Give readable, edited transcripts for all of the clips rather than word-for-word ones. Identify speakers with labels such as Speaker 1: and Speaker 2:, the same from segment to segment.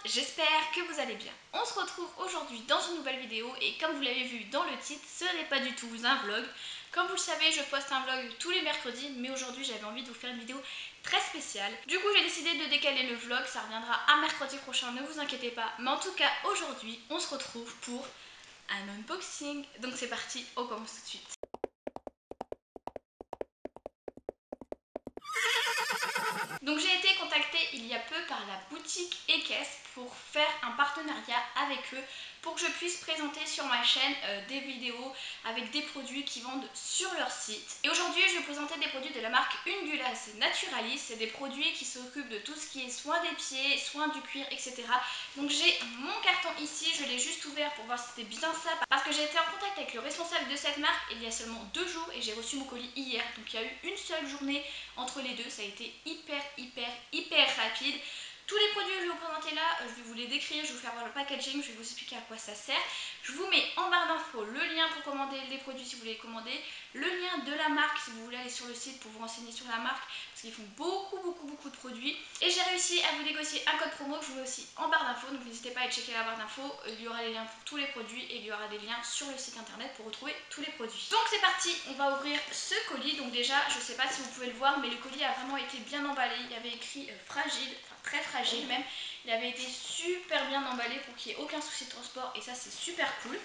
Speaker 1: j'espère que vous allez bien. On se retrouve aujourd'hui dans une nouvelle vidéo et comme vous l'avez vu dans le titre, ce n'est pas du tout un vlog. Comme vous le savez, je poste un vlog tous les mercredis, mais aujourd'hui j'avais envie de vous faire une vidéo très spéciale. Du coup j'ai décidé de décaler le vlog, ça reviendra à mercredi prochain, ne vous inquiétez pas. Mais en tout cas aujourd'hui, on se retrouve pour un unboxing. Donc c'est parti, on commence tout de suite. Donc j'ai été contactée il y a peu par la boutique Ekes pour faire un partenariat avec eux pour que je puisse présenter sur ma chaîne des vidéos avec des produits qu'ils vendent sur leur site. Et aujourd'hui je vais vous présenter des produits de la marque Ungulace Naturalis. C'est des produits qui s'occupent de tout ce qui est soin des pieds, soin du cuir, etc. Donc j'ai mon carton ici, je l'ai juste ouvert pour voir si c'était bien ça parce que j'ai été en contact avec le responsable de cette marque il y a seulement 2 jours et j'ai reçu mon colis hier. Donc il y a eu une seule journée entre les deux, ça a été hyper rapide. Tous les produits que je vais vous présenter là, je vais vous les décrire, je vais vous faire voir le packaging, je vais vous expliquer à quoi ça sert. Je vous mets en barre d'infos le lien pour commander les produits si vous voulez les commander, le lien de la marque si vous voulez aller sur le site pour vous renseigner sur la marque parce qu'ils font beaucoup de produits. Et j'ai réussi à vous négocier un code promo que je vous mets aussi en barre d'infos, donc n'hésitez pas à aller checker la barre d'infos, il y aura les liens pour tous les produits et il y aura des liens sur le site internet pour retrouver tous les produits. Donc c'est parti, on va ouvrir ce colis. Donc déjà, je sais pas si vous pouvez le voir, mais le colis a vraiment été bien emballé, il y avait écrit fragile, enfin très fragile même. Il avait été super bien emballé pour qu'il n'y ait aucun souci de transport et ça c'est super cool.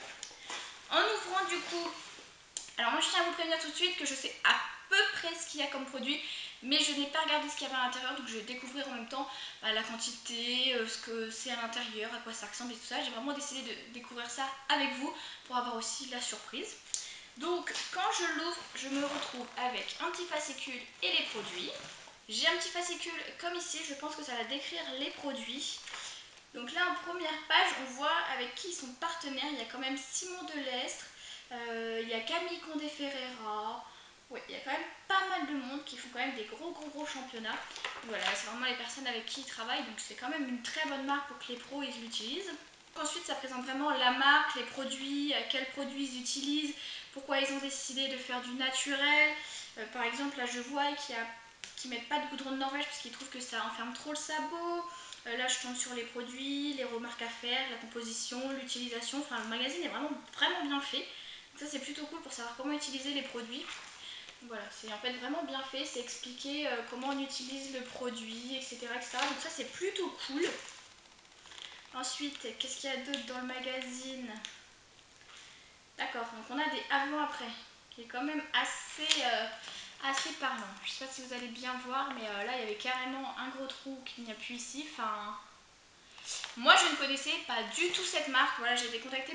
Speaker 1: En ouvrant du coup, alors moi je tiens à vous prévenir tout de suite que je sais à peu près ce qu'il y a comme produit, mais je n'ai pas regardé ce qu'il y avait à l'intérieur, donc je vais découvrir en même temps la quantité, ce que c'est à l'intérieur, à quoi ça ressemble et tout ça. J'ai vraiment décidé de découvrir ça avec vous pour avoir aussi la surprise. Donc quand je l'ouvre, je me retrouve avec un petit fascicule et les produits. J'ai un petit fascicule comme ici, je pense que ça va décrire les produits. Donc là en première page, on voit avec qui ils sont partenaires. Il y a quand même Simon Delestre, il y a Camille Condé-Ferreira. Oui, il y a quand même pas mal de monde qui font quand même des gros championnats. Voilà, c'est vraiment les personnes avec qui ils travaillent, donc c'est quand même une très bonne marque pour que les pros ils l'utilisent. Ensuite, ça présente vraiment la marque, les produits, quels produits ils utilisent, pourquoi ils ont décidé de faire du naturel. Par exemple, là je vois qu'ils ne mettent pas de goudron de Norvège parce qu'ils trouvent que ça enferme trop le sabot. Là je tombe sur les produits, les remarques à faire, la composition, l'utilisation. Enfin, le magazine est vraiment bien fait. Donc ça c'est plutôt cool pour savoir comment utiliser les produits. Voilà, c'est en fait vraiment bien fait, c'est expliqué comment on utilise le produit, etc. Donc ça c'est plutôt cool. Ensuite, qu'est-ce qu'il y a d'autre dans le magazine? D'accord, donc on a des avant-après, qui est quand même assez parlant. Je sais pas si vous allez bien voir, mais là il y avait carrément un gros trou qu'il n'y a plus ici. Enfin, moi je ne connaissais pas du tout cette marque, voilà, j'ai été contactée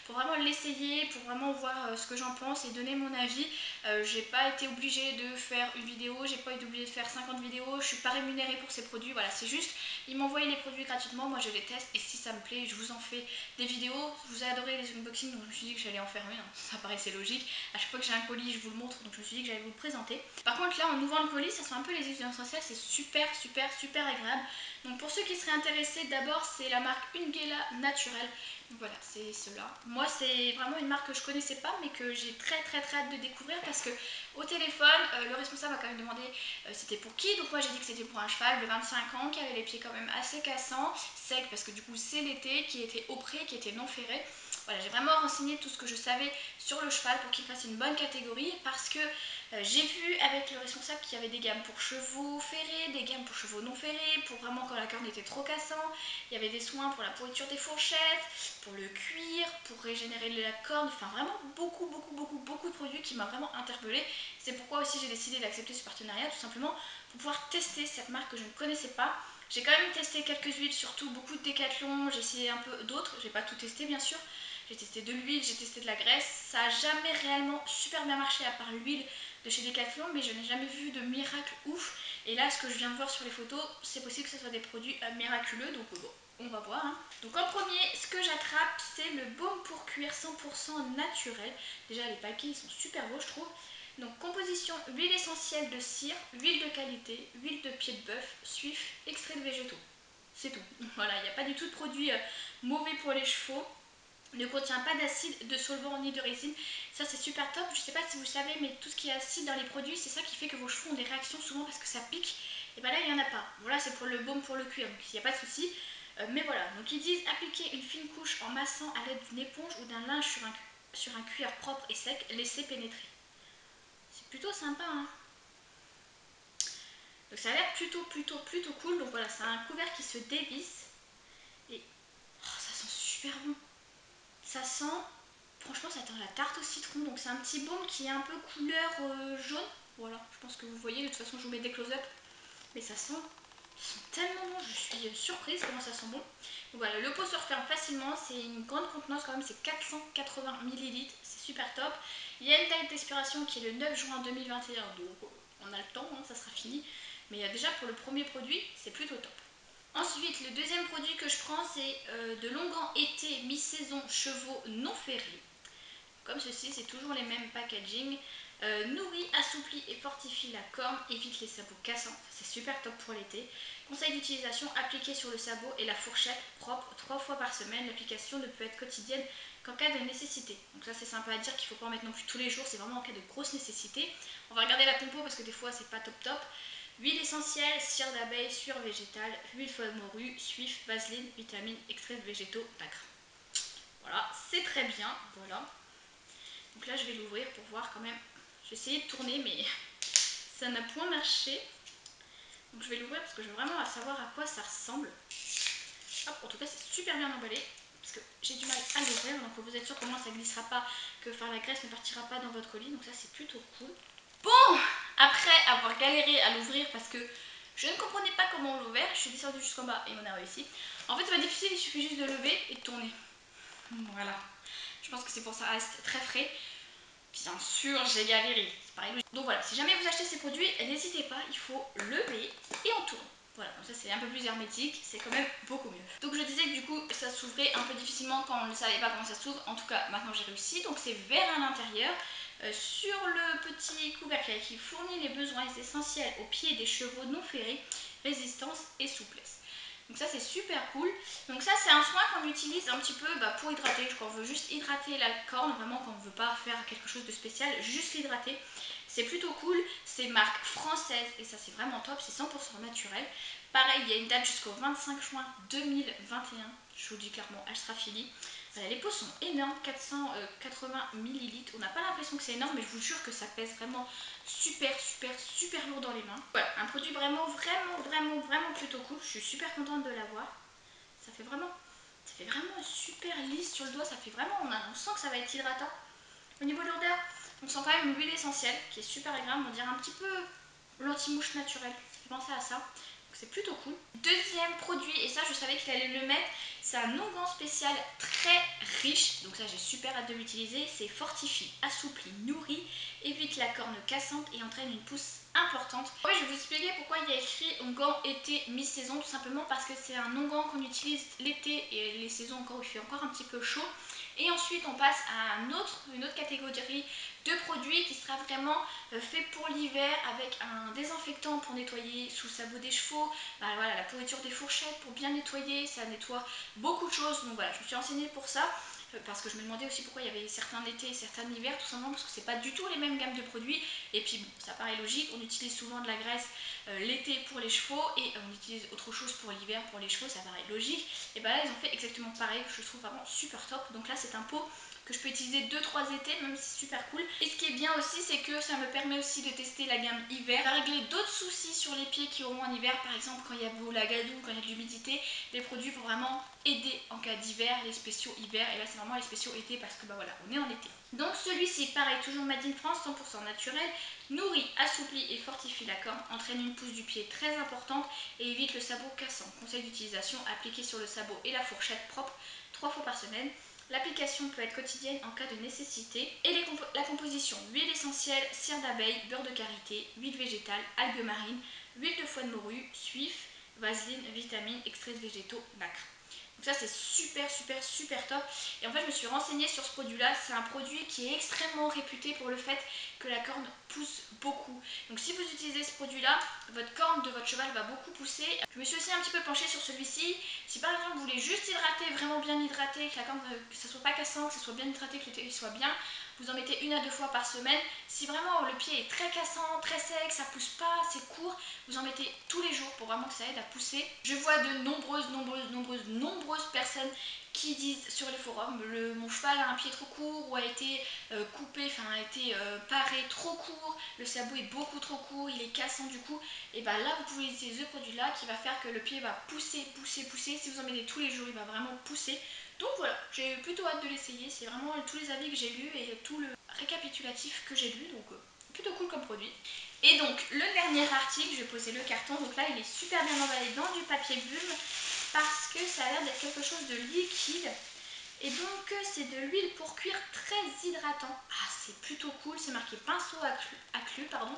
Speaker 1: pour vraiment l'essayer, pour vraiment voir ce que j'en pense et donner mon avis. J'ai pas été obligée de faire une vidéo, j'ai pas été obligée de faire 50 vidéos, je suis pas rémunérée pour ces produits, voilà, c'est juste, ils m'ont envoyé les produits gratuitement, moi je les teste et si ça me plaît, je vous en fais des vidéos. Vous avez adoré les unboxings, donc je me suis dit que j'allais en faire une, hein. Ça paraissait logique, à chaque fois que j'ai un colis je vous le montre, donc je me suis dit que j'allais vous le présenter. Par contre là en ouvrant le colis, ça sent un peu les huiles essentielles, c'est super agréable. Donc pour ceux qui seraient intéressés, d'abord c'est la marque Ungulace Naturel. Donc voilà, c'est cela. Moi c'est vraiment une marque que je connaissais pas mais que j'ai très hâte de découvrir parce que au téléphone, le responsable m'a quand même demandé c'était pour qui. Donc moi j'ai dit que c'était pour un cheval de 25 ans qui avait les pieds quand même assez cassants, secs parce que du coup c'est l'été, qui était aupré, qui était non ferré. Voilà, j'ai vraiment renseigné tout ce que je savais sur le cheval pour qu'il fasse une bonne catégorie parce que j'ai vu avec le responsable qu'il y avait des gammes pour chevaux ferrés, des gammes pour chevaux non ferrés, pour vraiment quand la corne était trop cassant. Il y avait des soins pour la pourriture des fourchettes, pour le cuir, pour régénérer la corne, enfin vraiment beaucoup de produits qui m'a vraiment interpellée. C'est pourquoi aussi j'ai décidé d'accepter ce partenariat, tout simplement pour pouvoir tester cette marque que je ne connaissais pas. J'ai quand même testé quelques huiles, surtout beaucoup de Décathlon, j'ai essayé un peu d'autres, j'ai pas tout testé bien sûr. J'ai testé de l'huile, j'ai testé de la graisse, ça n'a jamais réellement super bien marché à part l'huile de chez Decathlon, mais je n'ai jamais vu de miracle ouf. Et là, ce que je viens de voir sur les photos, c'est possible que ce soit des produits miraculeux, donc bon, on va voir. Hein. Donc en premier, ce que j'attrape, c'est le baume pour cuir 100% naturel. Déjà, les paquets, ils sont super beaux, je trouve. Donc composition, huile essentielle de cire, huile de qualité, huile de pied de bœuf, suif, extrait de végétaux. C'est tout. Voilà, il n'y a pas du tout de produits mauvais pour les chevaux. Ne contient pas d'acide, de solvant ni de résine. Ça c'est super top. Je sais pas si vous savez, mais tout ce qui est acide dans les produits, c'est ça qui fait que vos cheveux ont des réactions souvent parce que ça pique. Et ben là il n'y en a pas. Voilà, c'est pour le baume pour le cuir, donc il n'y a pas de souci. Mais voilà, donc ils disent appliquer une fine couche en massant à l'aide d'une éponge ou d'un linge sur un cuir propre et sec, laisser pénétrer. C'est plutôt sympa, hein. Donc ça a l'air plutôt cool. Donc voilà, c'est un couvercle qui se dévisse. Et oh, ça sent super bon. Ça sent, franchement ça sent la tarte au citron. Donc c'est un petit baume qui est un peu couleur jaune. Voilà, je pense que vous voyez, de toute façon je vous mets des close-up. Mais ça sent tellement bon, je suis surprise comment ça sent bon. Donc voilà, le pot se referme facilement, c'est une grande contenance quand même, c'est 480 ml, c'est super top. Il y a une date d'expiration qui est le 9 juin 2021, donc on a le temps, hein, ça sera fini. Mais déjà pour le premier produit, c'est plutôt top. Ensuite, le deuxième produit que je prends, c'est de longan été mi-saison chevaux non ferrés. Comme ceci, c'est toujours les mêmes packaging. Nourrit, assouplit et fortifie la corne, évite les sabots cassants, c'est super top pour l'été. Conseil d'utilisation, appliquer sur le sabot et la fourchette propre 3 fois par semaine. L'application ne peut être quotidienne qu'en cas de nécessité. Donc ça c'est sympa à dire qu'il ne faut pas en mettre non plus tous les jours, c'est vraiment en cas de grosse nécessité. On va regarder la compo parce que des fois c'est pas top. Huile essentielle, cire d'abeille, sueur végétale, huile foie de morue, suif, vaseline, vitamines, extraits végétaux, nacre. Voilà, c'est très bien, voilà. Donc là je vais l'ouvrir pour voir quand même. J'ai essayé de tourner mais ça n'a point marché. Donc je vais l'ouvrir parce que je veux vraiment savoir à quoi ça ressemble. Hop, en tout cas c'est super bien emballé. Parce que j'ai du mal à l'ouvrir. Donc vous êtes sûr qu'au moins ça ne glissera pas, que la graisse ne partira pas dans votre colis. Donc ça c'est plutôt cool. Bon, après avoir galéré à l'ouvrir parce que je ne comprenais pas comment on l'ouvrait, je suis descendue jusqu'en bas et on a réussi. En fait c'est pas difficile, il suffit juste de lever et de tourner. Voilà. Je pense que c'est pour ça reste très frais. Bien sûr, j'ai galéré, c'est pareil. Donc voilà, si jamais vous achetez ces produits, n'hésitez pas, il faut lever et on tourne. Voilà, comme ça c'est un peu plus hermétique, c'est quand même beaucoup mieux. Donc je disais que du coup ça s'ouvrait un peu difficilement quand on ne savait pas comment ça s'ouvre. En tout cas maintenant j'ai réussi, donc c'est vert à l'intérieur. Sur le petit couvercle qui fournit les besoins essentiels aux pieds des chevaux non ferrés, résistance et souplesse. Donc ça c'est super cool. Donc ça c'est un soin qu'on utilise un petit peu pour hydrater. Quand on veut juste hydrater la corne, vraiment quand on ne veut pas faire quelque chose de spécial, juste l'hydrater. C'est plutôt cool, c'est marque française et ça c'est vraiment top, c'est 100% naturel. Pareil, il y a une date jusqu'au 25 juin 2021, je vous dis clairement, elle sera finie. Les pots sont énormes, 480 ml. On n'a pas l'impression que c'est énorme, mais je vous jure que ça pèse vraiment super lourd dans les mains. Voilà, un produit vraiment plutôt cool. Je suis super contente de l'avoir. Ça fait vraiment super lisse sur le doigt. Ça fait vraiment, on sent que ça va être hydratant. Au niveau de l'odeur, on sent quand même l'huile essentielle qui est super agréable. On dirait un petit peu l'anti-mouche naturel. J'ai pensé à ça. C'est plutôt cool. Deuxième produit, et ça je savais qu'il allait le mettre, c'est un onguent spécial très riche. Donc ça j'ai super hâte de l'utiliser. C'est fortifie, assouplit, nourrit, évite la corne cassante et entraîne une pousse importante. En fait, je vais vous expliquer pourquoi il y a écrit onguent été mi-saison. Tout simplement parce que c'est un onguent qu'on utilise l'été et les saisons encore où il fait encore un petit peu chaud. Et ensuite on passe à une autre catégorie de produits qui sera vraiment fait pour l'hiver, avec un désinfectant pour nettoyer sous le sabot des chevaux, voilà, la pourriture des fourchettes pour bien nettoyer, ça nettoie beaucoup de choses. Donc voilà, je me suis renseignée pour ça parce que je me demandais aussi pourquoi il y avait certains été et certains hiver, tout simplement parce que c'est pas du tout les mêmes gammes de produits. Et puis bon, ça paraît logique, on utilise souvent de la graisse l'été pour les chevaux et on utilise autre chose pour l'hiver pour les chevaux, ça paraît logique. Et bah là ils ont fait exactement pareil, je trouve vraiment super top. Donc là c'est un pot que je peux utiliser 2-3 étés, même si c'est super cool. Et ce qui est bien aussi, c'est que ça me permet aussi de tester la gamme hiver, de régler d'autres soucis sur les pieds qui auront en hiver, par exemple quand il y a la gadoue, quand il y a de l'humidité, les produits vont vraiment aider en cas d'hiver, les spéciaux hiver. Et là c'est vraiment les spéciaux été parce que voilà, on est en été. Donc celui-ci, pareil, toujours made in France, 100% naturel, nourrit, assouplit et fortifie la corne, entraîne une pousse du pied très importante et évite le sabot cassant. Conseil d'utilisation, appliquer sur le sabot et la fourchette propre 3 fois par semaine. L'application peut être quotidienne en cas de nécessité. Et la composition, huile essentielle, cire d'abeille, beurre de karité, huile végétale, algues marines, huile de foie de morue, suif, vaseline, vitamines, extraits végétaux, nacre. Donc ça c'est super top. Et en fait je me suis renseignée sur ce produit là. C'est un produit qui est extrêmement réputé pour le fait que la corne pousse beaucoup. Donc si vous utilisez ce produit là, votre corne de votre cheval va beaucoup pousser. Je me suis aussi un petit peu penchée sur celui-ci. Si par exemple vous voulez juste hydrater, vraiment bien hydrater, que la corne, que ça soit pas cassant, que ça soit bien hydraté, que le thé soit bien, vous en mettez 1 à 2 fois par semaine. Si vraiment le pied est très cassant, très sec, ça pousse pas, c'est court, vous en mettez tous les jours pour vraiment que ça aide à pousser. Je vois de nombreuses personnes qui disent sur les forums mon cheval a un pied trop court ou a été coupé, enfin a été paré trop court, le sabot est beaucoup trop court, il est cassant du coup, et bah là vous pouvez utiliser ce produit là qui va faire que le pied va pousser. Si vous en mettez tous les jours, il va vraiment pousser. Donc voilà, j'ai plutôt hâte de l'essayer, c'est vraiment tous les avis que j'ai lus et tout le récapitulatif que j'ai lu, donc plutôt cool comme produit. Et donc le dernier article, je vais poser le carton, donc là il est super bien emballé dans du papier bulle parce que ça a l'air d'être quelque chose de liquide. Et donc c'est de l'huile pour cuir très hydratant. Ah, c'est plutôt cool, c'est marqué pinceau accru, pardon.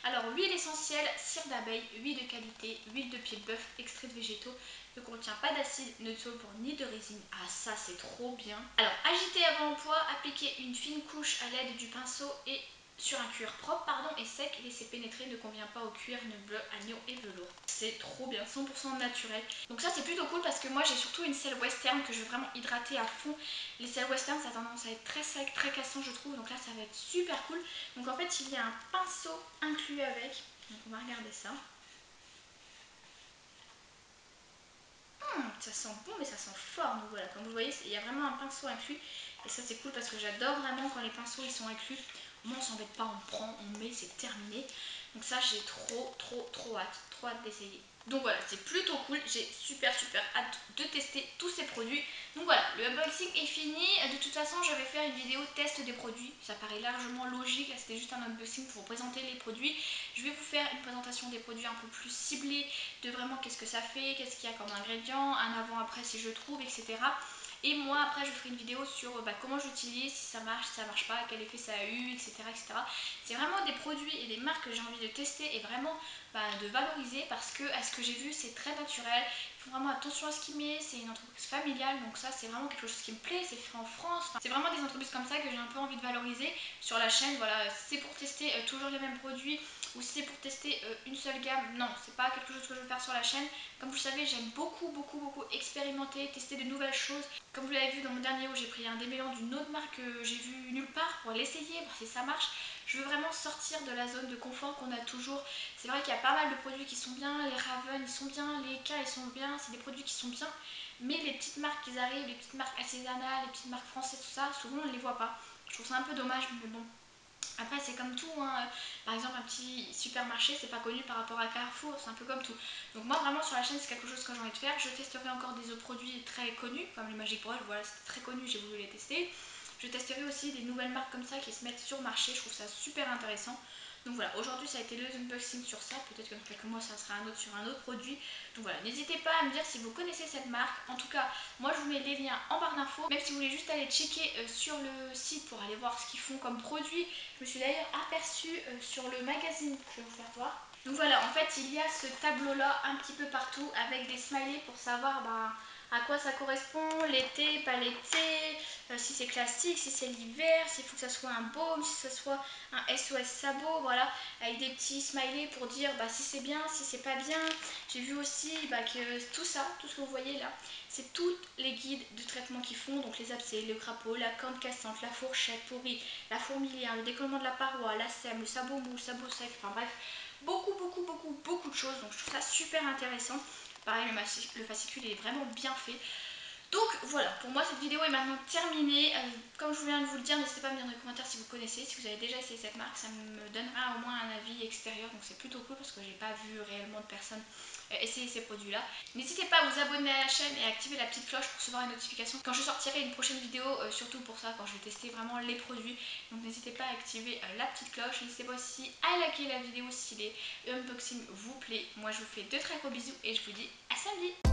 Speaker 1: Alors huile essentielle, cire d'abeille, huile de qualité, huile de pied de bœuf, extraits de végétaux, ne contient pas d'acide, ne sulfure ni de résine. Ah, ça c'est trop bien. Alors agitez avant emploi, appliquez une fine couche à l'aide du pinceau et sur un cuir propre et sec, laissez pénétrer, ne convient pas au cuir, ne bleu, agneau et velours. C'est trop bien, 100% naturel. Donc ça c'est plutôt cool parce que moi j'ai surtout une selle western que je veux vraiment hydrater à fond. Les selles western ça a tendance à être très sec, très cassant je trouve, donc là ça va être super cool. Donc en fait il y a un pinceau inclus avec, donc on va regarder ça. Ça sent bon mais ça sent fort, donc voilà, comme vous voyez il y a vraiment un pinceau inclus et ça c'est cool parce que j'adore vraiment quand les pinceaux ils sont inclus. Moi on s'embête pas, on prend, on met, c'est terminé. Donc ça j'ai trop hâte d'essayer. Donc voilà, c'est plutôt cool, j'ai super hâte de tester tous ces produits. Donc voilà, le unboxing est fini. De toute façon je vais faire une vidéo test des produits, ça paraît largement logique, là c'était juste un unboxing pour vous présenter les produits. Je vais vous faire une présentation des produits un peu plus ciblée, de vraiment qu'est-ce que ça fait, qu'est-ce qu'il y a comme ingrédients, un avant-après si je trouve, etc. Et moi après je ferai une vidéo sur comment j'utilise, si ça marche, si ça marche pas, quel effet ça a eu, etc. C'est vraiment des produits et des marques que j'ai envie de tester et vraiment de valoriser parce que à ce que j'ai vu c'est très naturel. Ils font vraiment attention à ce qu'ils mettent, c'est une entreprise familiale donc ça c'est vraiment quelque chose qui me plaît, c'est fait en France. Enfin, c'est vraiment des entreprises comme ça que j'ai un peu envie de valoriser sur la chaîne. Voilà, si c'est pour tester toujours les mêmes produits ou si c'est pour tester une seule gamme, non, c'est pas quelque chose que je veux faire sur la chaîne. Comme vous le savez, j'aime beaucoup expérimenter, tester de nouvelles choses. Comme vous l'avez vu dans mon dernier où j'ai pris un démêlant d'une autre marque que j'ai vu nulle part pour l'essayer, voir si ça marche. Je veux vraiment sortir de la zone de confort qu'on a toujours. C'est vrai qu'il y a pas mal de produits qui sont bien, les Raven ils sont bien, les K ils sont bien, c'est des produits qui sont bien. Mais les petites marques qui arrivent, les petites marques artisanales, les petites marques françaises, tout ça, souvent on ne les voit pas. Je trouve ça un peu dommage, mais bon. Après c'est comme tout, hein. Par exemple un petit supermarché c'est pas connu par rapport à Carrefour, c'est un peu comme tout. Donc moi vraiment sur la chaîne c'est quelque chose que j'ai envie de faire. Je testerai encore des autres produits très connus comme les Magic Brush, voilà c'était très connu, j'ai voulu les tester. Je testerai aussi des nouvelles marques comme ça qui se mettent sur le marché, je trouve ça super intéressant. Donc voilà, aujourd'hui ça a été le unboxing sur ça, peut-être que dans quelques mois ça sera un autre sur un autre produit. Donc voilà, n'hésitez pas à me dire si vous connaissez cette marque. En tout cas, moi je vous mets les liens en barre d'infos. Même si vous voulez juste aller checker sur le site pour aller voir ce qu'ils font comme produit. Je me suis d'ailleurs aperçue sur le magazine, je vais vous faire voir. Donc voilà, en fait il y a ce tableau là un petit peu partout avec des smileys pour savoir à quoi ça correspond, l'été, pas l'été, si c'est classique, si c'est l'hiver, s'il faut que ça soit un baume, si ça soit un SOS sabot, voilà, avec des petits smileys pour dire si c'est bien, si c'est pas bien. J'ai vu aussi que tout ça, tout ce que vous voyez là, c'est tous les guides de traitement qu'ils font, donc les abcès, le crapaud, la corne cassante, la fourchette pourrie, la fourmilière, le décollement de la paroi, la sème, le sabot mou, le sabot sec, enfin bref, beaucoup de choses, donc je trouve ça super intéressant. Pareil, le fascicule est vraiment bien fait. Donc voilà, pour moi cette vidéo est maintenant terminée. Comme je viens de vous le dire, n'hésitez pas à me dire dans les commentaires si vous connaissez, si vous avez déjà essayé cette marque, ça me donnera au moins un avis extérieur, donc c'est plutôt cool parce que j'ai pas vu réellement de personnes essayer ces produits là. N'hésitez pas à vous abonner à la chaîne et à activer la petite cloche pour recevoir les notifications quand je sortirai une prochaine vidéo, surtout pour ça, quand je vais tester vraiment les produits. Donc n'hésitez pas à activer la petite cloche, n'hésitez pas aussi à liker la vidéo si les unboxings vous plaît. Moi je vous fais de très gros bisous et je vous dis à samedi.